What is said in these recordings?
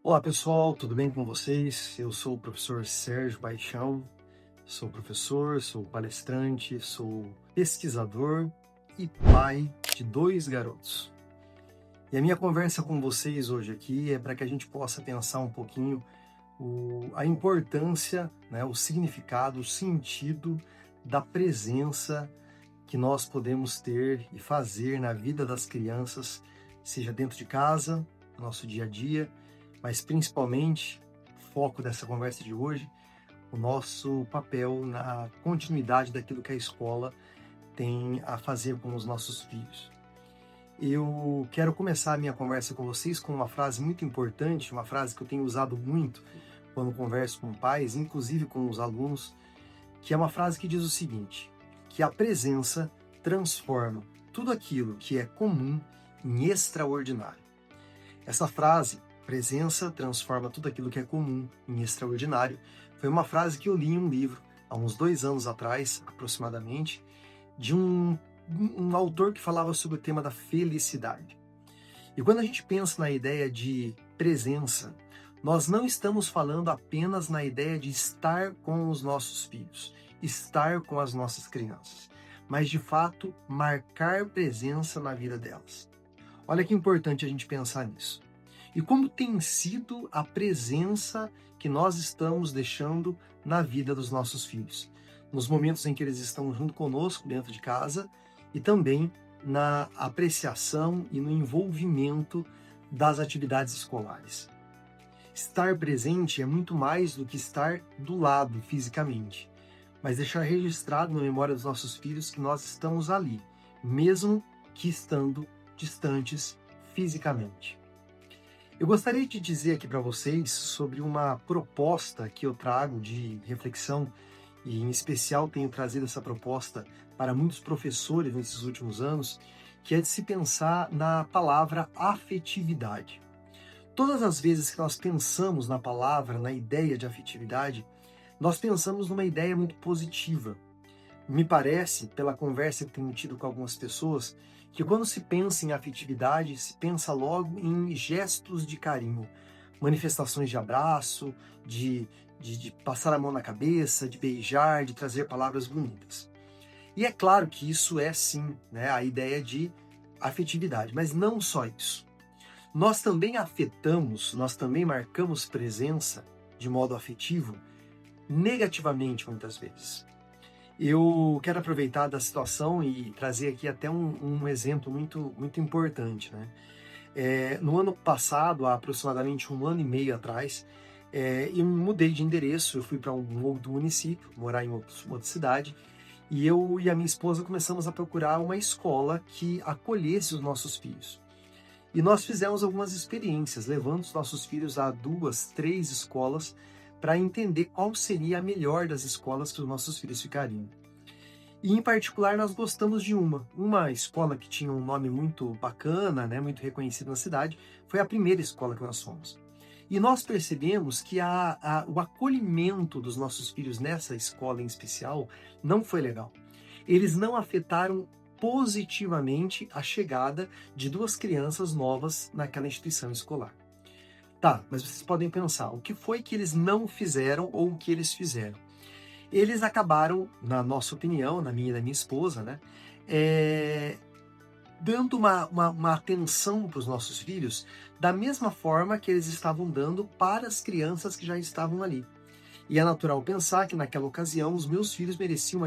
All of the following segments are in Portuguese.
Olá pessoal, tudo bem com vocês? Eu sou o professor Sérgio Paixão, sou professor, sou palestrante, sou pesquisador e pai de dois garotos. E a minha conversa com vocês hoje aqui é para que a gente possa pensar um pouquinho a importância, né, o significado, o sentido da presença que nós podemos ter e fazer na vida das crianças, seja dentro de casa, no nosso dia a dia, mas principalmente, foco dessa conversa de hoje, o nosso papel na continuidade daquilo que a escola tem a fazer com os nossos filhos. Eu quero começar a minha conversa com vocês com uma frase muito importante, uma frase que eu tenho usado muito quando converso com pais, inclusive com os alunos, que é uma frase que diz o seguinte, que a presença transforma tudo aquilo que é comum em extraordinário. Essa frase, presença transforma tudo aquilo que é comum em extraordinário, foi uma frase que eu li em um livro, há uns 2 anos atrás, aproximadamente, de um autor que falava sobre o tema da felicidade. E quando a gente pensa na ideia de presença, nós não estamos falando apenas na ideia de estar com os nossos filhos, estar com as nossas crianças, mas de fato marcar presença na vida delas. Olha que importante a gente pensar nisso. E como tem sido a presença que nós estamos deixando na vida dos nossos filhos, nos momentos em que eles estão junto conosco dentro de casa e também na apreciação e no envolvimento das atividades escolares. Estar presente é muito mais do que estar do lado fisicamente, mas deixar registrado na memória dos nossos filhos que nós estamos ali, mesmo que estando distantes fisicamente. Eu gostaria de dizer aqui para vocês sobre uma proposta que eu trago de reflexão, e em especial tenho trazido essa proposta para muitos professores nesses últimos anos, que é de se pensar na palavra afetividade. Todas as vezes que nós pensamos na palavra, na ideia de afetividade, nós pensamos numa ideia muito positiva. Me parece, pela conversa que tenho tido com algumas pessoas, que quando se pensa em afetividade, se pensa logo em gestos de carinho, manifestações de abraço, de passar a mão na cabeça, de beijar, de trazer palavras bonitas. E é claro que isso é sim, né, a ideia de afetividade, mas não só isso. Nós também afetamos, nós também marcamos presença de modo afetivo negativamente muitas vezes. Eu quero aproveitar da situação e trazer aqui até um exemplo muito importante, né? No ano passado, há aproximadamente 1 ano e meio atrás, eu me mudei de endereço, eu fui para um outro município, morar em outra cidade, e eu e a minha esposa começamos a procurar uma escola que acolhesse os nossos filhos. E nós fizemos algumas experiências, levando os nossos filhos a 2, 3 escolas para entender qual seria a melhor das escolas que os nossos filhos ficariam. E em particular nós gostamos de uma escola que tinha um nome muito bacana, né, muito reconhecido na cidade, foi a primeira escola que nós fomos. E nós percebemos que o acolhimento dos nossos filhos nessa escola em especial não foi legal. Eles não afetaram positivamente a chegada de 2 crianças novas naquela instituição escolar. Tá, mas vocês podem pensar, o que foi que eles não fizeram ou o que eles fizeram? Eles acabaram, na nossa opinião, na minha e da minha esposa, né, dando uma atenção para os nossos filhos da mesma forma que eles estavam dando para as crianças que já estavam ali. E é natural pensar que naquela ocasião os meus filhos mereciam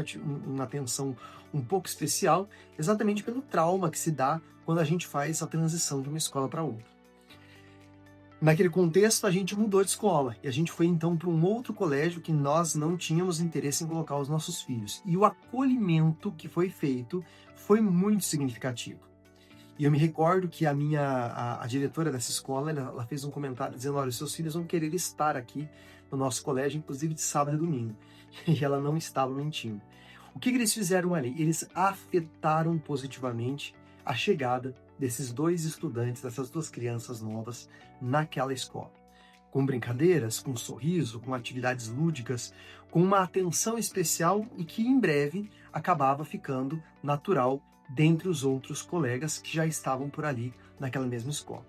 uma atenção um pouco especial, exatamente pelo trauma que se dá quando a gente faz a transição de uma escola para outra. Naquele contexto, a gente mudou de escola e a gente foi então para um outro colégio que nós não tínhamos interesse em colocar os nossos filhos. E o acolhimento que foi feito foi muito significativo. E eu me recordo que a diretora dessa escola, ela fez um comentário dizendo, olha, os seus filhos vão querer estar aqui no nosso colégio, inclusive de sábado e domingo. E ela não estava mentindo. O que eles fizeram ali? Eles afetaram positivamente a chegada desses 2 estudantes, dessas 2 crianças novas naquela escola. Com brincadeiras, com um sorriso, com atividades lúdicas, com uma atenção especial e que em breve acabava ficando natural dentre os outros colegas que já estavam por ali naquela mesma escola.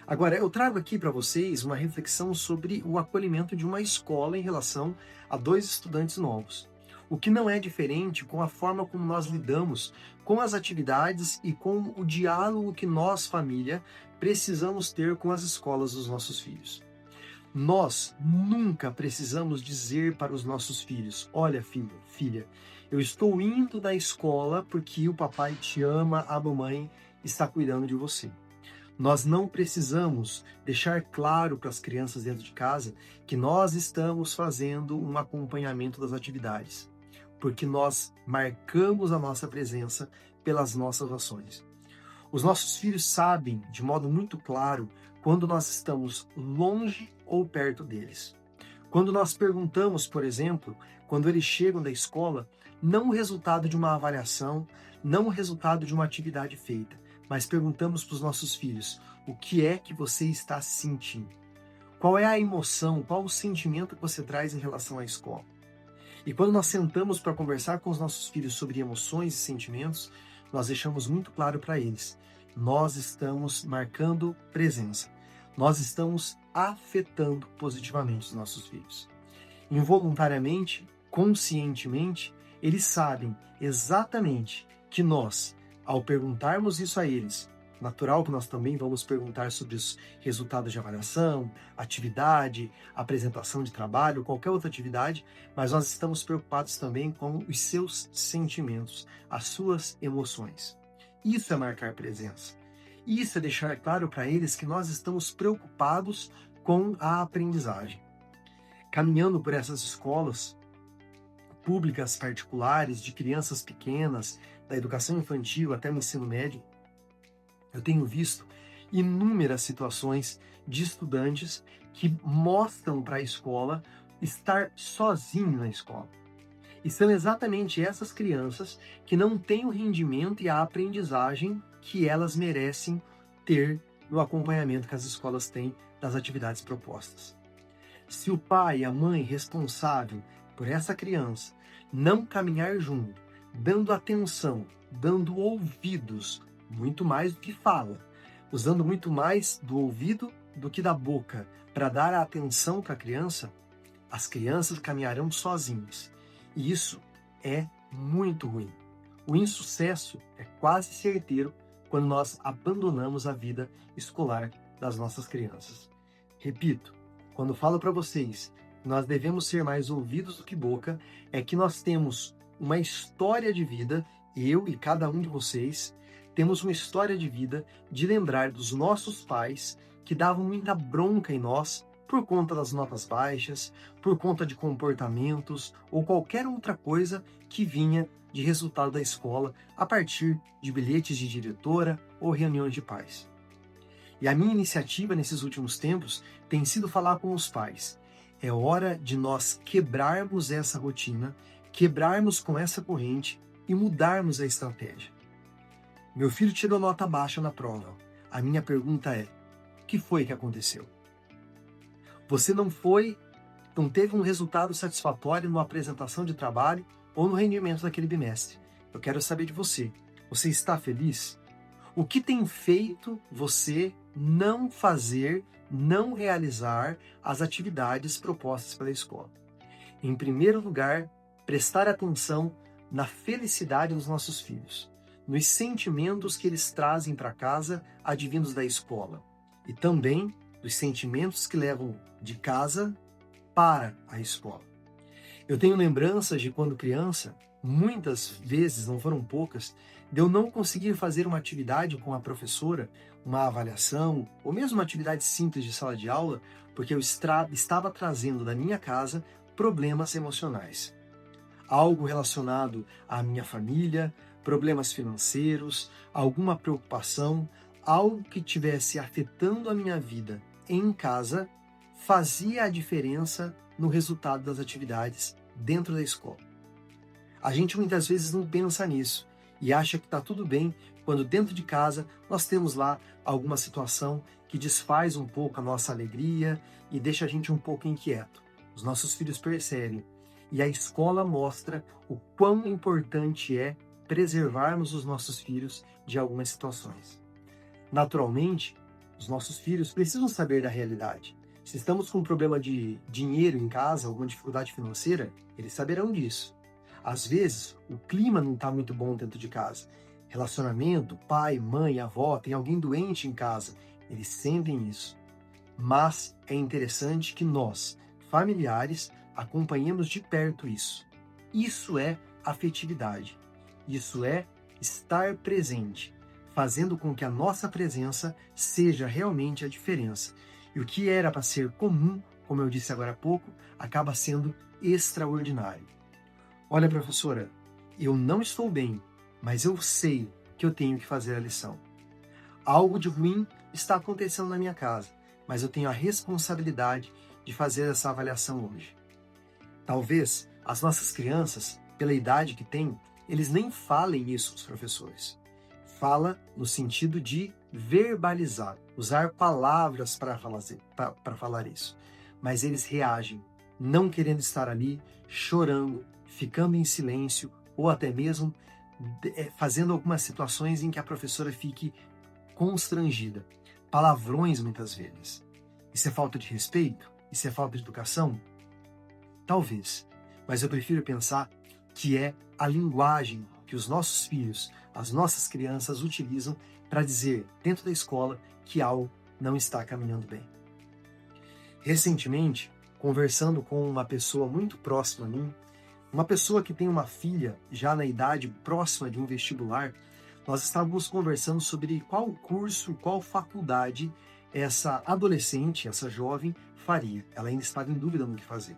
Agora, eu trago aqui para vocês uma reflexão sobre o acolhimento de uma escola em relação a dois estudantes novos. O que não é diferente com a forma como nós lidamos com as atividades e com o diálogo que nós, família, precisamos ter com as escolas dos nossos filhos. Nós nunca precisamos dizer para os nossos filhos: olha, filho, filha, eu estou indo na escola porque o papai te ama, a mamãe está cuidando de você. Nós não precisamos deixar claro para as crianças dentro de casa que nós estamos fazendo um acompanhamento das atividades, porque nós marcamos a nossa presença pelas nossas ações. Os nossos filhos sabem de modo muito claro quando nós estamos longe ou perto deles. Quando nós perguntamos, por exemplo, quando eles chegam da escola, não o resultado de uma avaliação, não o resultado de uma atividade feita, mas perguntamos para os nossos filhos: o que é que você está sentindo? Qual é a emoção, qual o sentimento que você traz em relação à escola? E quando nós sentamos para conversar com os nossos filhos sobre emoções e sentimentos, nós deixamos muito claro para eles: nós estamos marcando presença, nós estamos afetando positivamente os nossos filhos. Involuntariamente, conscientemente, eles sabem exatamente que nós, ao perguntarmos isso a eles, natural que nós também vamos perguntar sobre os resultados de avaliação, atividade, apresentação de trabalho, qualquer outra atividade, mas nós estamos preocupados também com os seus sentimentos, as suas emoções. Isso é marcar presença. Isso é deixar claro para eles que nós estamos preocupados com a aprendizagem. Caminhando por essas escolas públicas, particulares, de crianças pequenas, da educação infantil até o ensino médio, eu tenho visto inúmeras situações de estudantes que mostram para a escola estar sozinho na escola. E são exatamente essas crianças que não têm o rendimento e a aprendizagem que elas merecem ter no acompanhamento que as escolas têm das atividades propostas. Se o pai e a mãe responsável por essa criança não caminhar junto, dando atenção, dando ouvidos, muito mais do que fala, usando muito mais do ouvido do que da boca para dar a atenção para a criança, as crianças caminharão sozinhas. E isso é muito ruim. O insucesso é quase certeiro quando nós abandonamos a vida escolar das nossas crianças. Repito, quando falo para vocês que nós devemos ser mais ouvidos do que boca, é que nós temos uma história de vida, eu e cada um de vocês, temos uma história de vida de lembrar dos nossos pais que davam muita bronca em nós por conta das notas baixas, por conta de comportamentos ou qualquer outra coisa que vinha de resultado da escola a partir de bilhetes de diretora ou reuniões de pais. E a minha iniciativa nesses últimos tempos tem sido falar com os pais. É hora de nós quebrarmos essa rotina, quebrarmos com essa corrente e mudarmos a estratégia. Meu filho tirou nota baixa na prova. A minha pergunta é: o que foi que aconteceu? Você não teve um resultado satisfatório na apresentação de trabalho ou no rendimento daquele bimestre. Eu quero saber de você. Você está feliz? O que tem feito você não fazer, não realizar as atividades propostas pela escola? Em primeiro lugar, prestar atenção na felicidade dos nossos filhos, nos sentimentos que eles trazem para casa advindos da escola e também dos sentimentos que levam de casa para a escola. Eu tenho lembranças de quando criança, muitas vezes, não foram poucas, de eu não conseguir fazer uma atividade com a professora, uma avaliação, ou mesmo uma atividade simples de sala de aula, porque eu estava trazendo da minha casa problemas emocionais. Algo relacionado à minha família, problemas financeiros, alguma preocupação, algo que estivesse afetando a minha vida em casa, fazia a diferença no resultado das atividades dentro da escola. A gente muitas vezes não pensa nisso e acha que está tudo bem quando dentro de casa nós temos lá alguma situação que desfaz um pouco a nossa alegria e deixa a gente um pouco inquieto. Os nossos filhos percebem e a escola mostra o quão importante é preservarmos os nossos filhos de algumas situações. Naturalmente, Os nossos filhos precisam saber da realidade. Se estamos com um problema de dinheiro em casa, alguma dificuldade financeira, eles saberão disso. Às vezes, o clima não está muito bom dentro de casa. Relacionamento, pai, mãe, avó, tem alguém doente em casa. Eles sentem isso. Mas é interessante que nós, familiares, acompanhemos de perto isso. Isso é afetividade. Isso é estar presente, fazendo com que a nossa presença seja realmente a diferença. E o que era para ser comum, como eu disse agora há pouco, acaba sendo extraordinário. Olha, professora, eu não estou bem, mas eu sei que eu tenho que fazer a lição. Algo de ruim está acontecendo na minha casa, mas eu tenho a responsabilidade de fazer essa avaliação hoje. Talvez as nossas crianças, pela idade que têm, eles nem falem isso aos professores. Fala no sentido de verbalizar, usar palavras para falar isso. Mas eles reagem, não querendo estar ali, chorando, ficando em silêncio, ou até mesmo fazendo algumas situações em que a professora fique constrangida. Palavrões muitas vezes. Isso é falta de respeito? Isso é falta de educação? Talvez. Mas eu prefiro pensar que é a linguagem que os nossos filhos, as nossas crianças utilizam para dizer dentro da escola que algo não está caminhando bem. Recentemente, conversando com uma pessoa muito próxima a mim, uma pessoa que tem uma filha já na idade próxima de um vestibular, nós estávamos conversando sobre qual curso, qual faculdade essa adolescente, essa jovem, faria. Ela ainda estava em dúvida no que fazer.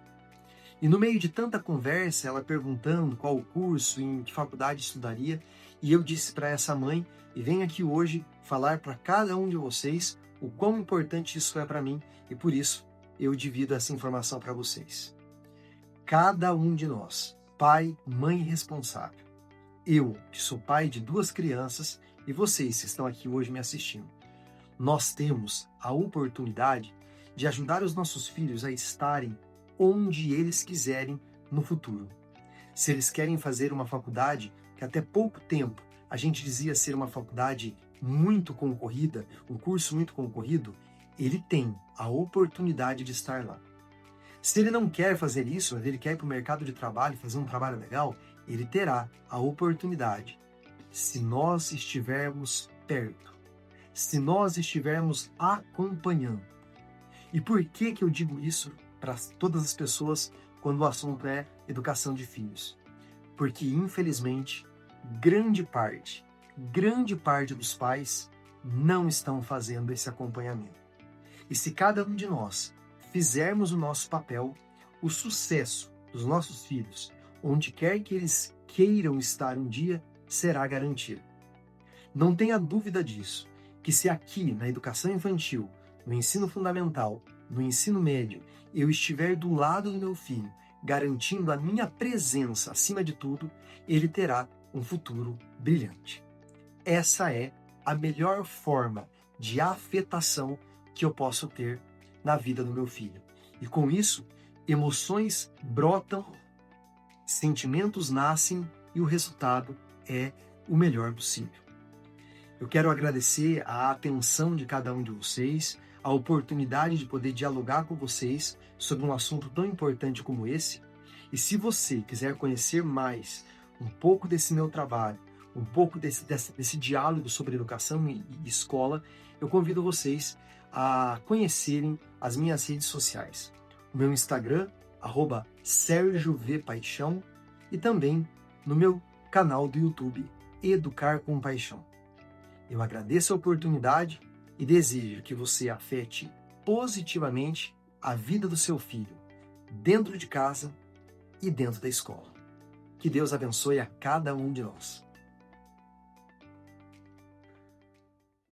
E no meio de tanta conversa, ela perguntando qual o curso, em que faculdade estudaria, e eu disse para essa mãe, e venho aqui hoje falar para cada um de vocês o quão importante isso é para mim, e por isso eu divido essa informação para vocês. Cada um de nós, pai, mãe responsável, eu, que sou pai de 2 crianças, e vocês que estão aqui hoje me assistindo, nós temos a oportunidade de ajudar os nossos filhos a estarem onde eles quiserem no futuro. Se eles querem fazer uma faculdade que até pouco tempo a gente dizia ser uma faculdade muito concorrida, um curso muito concorrido, ele tem a oportunidade de estar lá. Se ele não quer fazer isso, mas ele quer ir para o mercado de trabalho, fazer um trabalho legal, ele terá a oportunidade, se nós estivermos perto, se nós estivermos acompanhando. E por que eu digo isso para todas as pessoas quando o assunto é educação de filhos? Porque, infelizmente, grande parte dos pais não estão fazendo esse acompanhamento. E se cada um de nós fizermos o nosso papel, o sucesso dos nossos filhos, onde quer que eles queiram estar um dia, será garantido. Não tenha dúvida disso, que se aqui na educação infantil, no ensino fundamental, no ensino médio, eu estiver do lado do meu filho, garantindo a minha presença acima de tudo, ele terá um futuro brilhante. Essa é a melhor forma de afetação que eu posso ter na vida do meu filho. E com isso, emoções brotam, sentimentos nascem e o resultado é o melhor possível. Eu quero agradecer a atenção de cada um de vocês, a oportunidade de poder dialogar com vocês sobre um assunto tão importante como esse. E se você quiser conhecer mais um pouco desse meu trabalho, um pouco desse diálogo sobre educação e escola, eu convido vocês a conhecerem as minhas redes sociais. O meu Instagram, @SérgioVPaixão, e também no meu canal do YouTube, Educar com Paixão. Eu agradeço a oportunidade e desejo que você afete positivamente a vida do seu filho, dentro de casa e dentro da escola. Que Deus abençoe a cada um de nós.